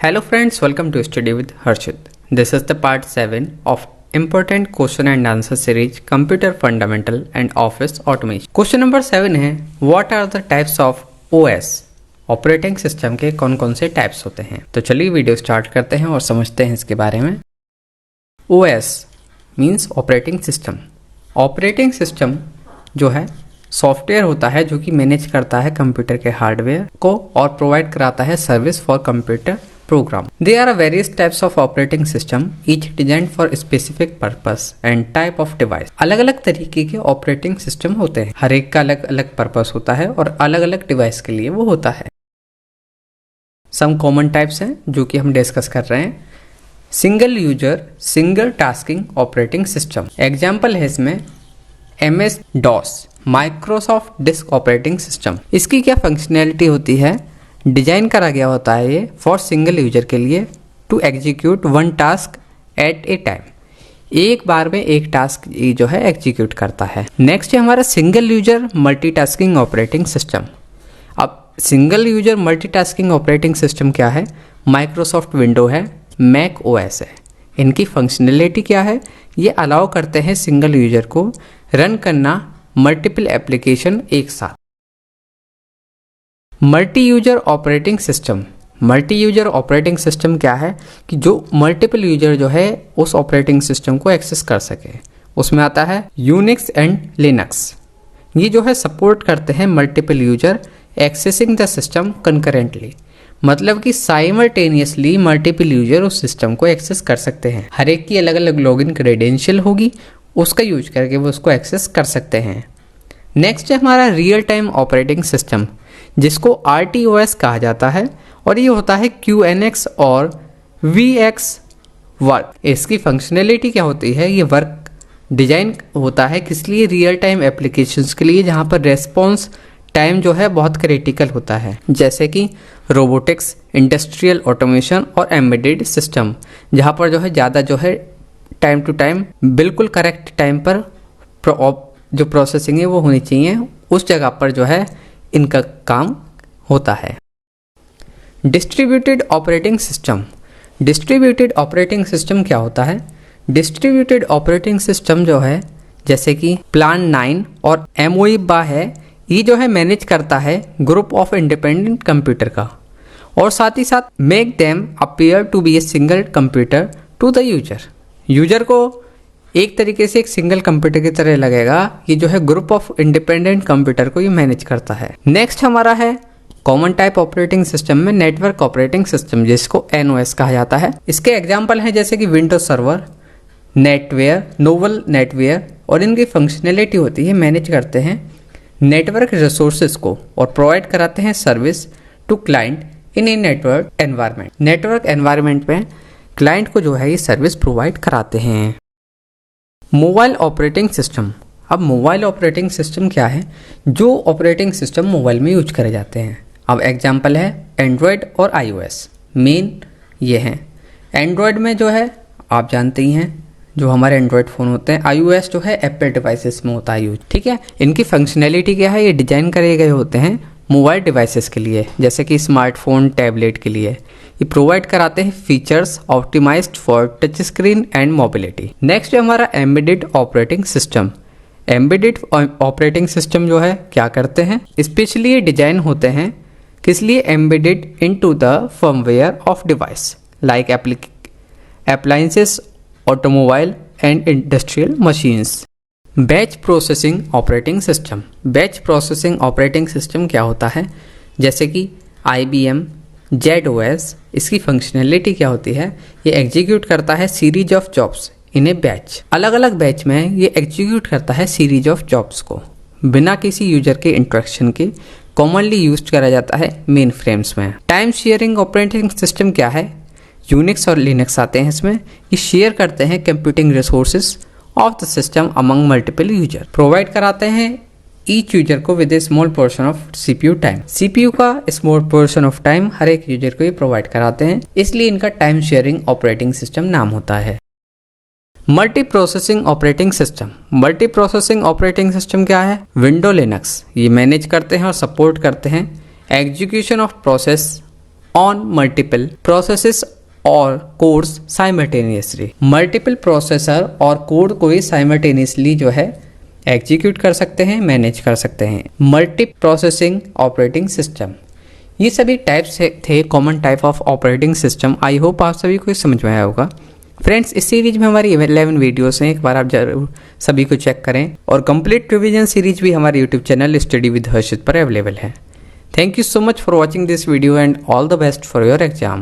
Hello friends, welcome to Study with Harshit. This is the part 7 of important question and answer series Computer Fundamental and Office Automation. Question number 7 है What are the types of OS? Operating system के कौन कौन से types होते हैं। तो चलिए video start करते हैं और समझते हैं इसके बारे में। OS means operating system. Operating system जो है सॉफ्टवेयर होता है जो कि मैनेज करता है कंप्यूटर के हार्डवेयर को और प्रोवाइड कराता है service for computer program. There are various types of operating system, each designed for a specific purpose and type of device. अलग अलग तरीके के ऑपरेटिंग सिस्टम होते हैं, हर एक का अलग अलग पर्पस होता है और अलग अलग डिवाइस के लिए वो होता है। सम कॉमन टाइप्स हैं जो कि हम डिस्कस कर रहे हैं। Single user single tasking operating system, example है इसमें MS DOS, Microsoft disk operating system. इसकी क्या फंक्शनैलिटी होती है? डिजाइन करा गया होता है ये फॉर सिंगल यूजर के लिए to execute one task at a time, एक बार में एक टास्क जो है एग्जीक्यूट करता है। नेक्स्ट है हमारा single user multitasking operating system. अब single user multitasking operating system क्या है? माइक्रोसॉफ्ट विंडो है, मैक OS है। इनकी फंक्शनैलिटी क्या है? ये अलाउ करते हैं सिंगल यूजर को रन करना मल्टीपल एप्लीकेशन एक साथ। Multi user operating system, multi user operating system क्या है कि जो मल्टीपल यूजर जो है उस ऑपरेटिंग सिस्टम को एक्सेस कर सके। उसमें आता है यूनिक्स एंड लिनक्स, ये जो है सपोर्ट करते हैं multiple user accessing the system concurrently, मतलब कि साइमल्टेनियसली मल्टीपल यूजर उस सिस्टम को एक्सेस कर सकते हैं। हर एक की अलग अलग लॉगिन क्रेडेंशियल होगी, उसका यूज करके वो उसको एक्सेस कर सकते हैं। नेक्स्ट है हमारा रियल टाइम ऑपरेटिंग सिस्टम, जिसको RTOS कहा जाता है और ये होता है QNX और VX वर्क। इसकी फंक्शनैलिटी क्या होती है? ये वर्क डिजाइन होता है किस लिए? रियल टाइम एप्लीकेशंस के लिए, जहाँ पर रेस्पॉन्स टाइम जो है बहुत क्रिटिकल होता है, जैसे कि रोबोटिक्स, इंडस्ट्रियल ऑटोमेशन और एम्बेडेड सिस्टम, जहाँ पर जो है ज़्यादा जो है टाइम टू टाइम बिल्कुल करेक्ट टाइम पर जो प्रोसेसिंग है वो होनी चाहिए, उस जगह पर जो है इनका काम होता है। Distributed operating system, distributed operating system क्या होता है? डिस्ट्रीब्यूटेड ऑपरेटिंग सिस्टम जो है जैसे कि प्लान 9 और MOIBA है, ये जो है मैनेज करता है ग्रुप ऑफ इंडिपेंडेंट कंप्यूटर का, और साथ ही साथ make them appear to be a single computer to the user. User को एक तरीके से एक सिंगल कंप्यूटर की तरह लगेगा, ये जो है ग्रुप ऑफ इंडिपेंडेंट कंप्यूटर को ये मैनेज करता है। नेक्स्ट हमारा है कॉमन टाइप ऑपरेटिंग सिस्टम में नेटवर्क ऑपरेटिंग सिस्टम, जिसको NOS कहा जाता है। इसके एग्जांपल हैं जैसे कि Windows server, Netware, novel Netware, और इनकी फंक्शनैलिटी होती है मैनेज करते हैं नेटवर्क रिसोर्सेज को और प्रोवाइड कराते हैं service to client in a network environment. Network environment में क्लाइंट को जो है ये सर्विस प्रोवाइड कराते हैं। मोबाइल ऑपरेटिंग सिस्टम, अब मोबाइल ऑपरेटिंग सिस्टम क्या है? जो ऑपरेटिंग सिस्टम मोबाइल में यूज करे जाते हैं। अब एग्जांपल है एंड्रॉयड और iOS, मेन ये हैं। एंड्रॉयड में जो है आप जानते ही हैं जो हमारे एंड्रॉयड फ़ोन होते हैं, iOS जो है एप्पल डिवाइसेस में होता है यूज, ठीक है। इनकी फंक्शनैलिटी क्या है? ये डिजाइन करे गए होते हैं मोबाइल डिवाइसेस के लिए, जैसे कि स्मार्टफोन, टैबलेट के लिए। ये प्रोवाइड कराते हैं features optimised for touch screen and mobility. Next है हमारा embedded operating system. Embedded operating system जो है क्या करते हैं? स्पेशली ये डिजाइन होते हैं किस लिए? Embedded into the firmware of device like appliances, automobile and industrial machines. Batch processing operating system, batch processing operating system क्या होता है? जैसे कि IBM ZOS, इसकी फंक्शनैलिटी क्या होती है? ये एग्जीक्यूट करता है series of jobs in A batch, अलग अलग बैच में ये एग्जीक्यूट करता है सीरीज ऑफ जॉब्स को बिना किसी यूजर के इंटरेक्शन के। कॉमनली यूज करा जाता है मेन फ्रेम्स में। टाइम शेयरिंग ऑपरेटिंग सिस्टम क्या है? यूनिक्स और लिनक्स आते हैं इसमें। ये शेयर करते हैं computing resources of the system among multiple user, provide कराते हैं ईच यूजर को with A small portion of CPU time. CPU का स्मॉल पोर्शन ऑफ टाइम हर एक यूजर को ये प्रोवाइड कराते हैं, इसलिए इनका टाइम शेयरिंग ऑपरेटिंग सिस्टम नाम होता है। Multi processing operating system, multi processing operating system क्या है? विंडो लिनक्स, ये मैनेज करते हैं और सपोर्ट करते हैं execution of process on multiple processes और कोड्स साइमल्टेनियसली। मल्टीपल प्रोसेसर और कोड को ही साइमल्टेनियसली जो है एग्जीक्यूट कर सकते हैं, मैनेज कर सकते हैं। मल्टी प्रोसेसिंग ऑपरेटिंग सिस्टम, ये सभी टाइप्स थे common type of operating system. I hope आप सभी को समझ में आया होगा। फ्रेंड्स, इस सीरीज में हमारी 11 वीडियोस हैं, एक बार आप जरूर सभी को चेक करें। और कंप्लीट रिवीजन सीरीज भी हमारे यूट्यूब चैनल स्टडी विद हर्षित पर अवेलेबल है। Thank you so much for watching this video and all the best for your exam.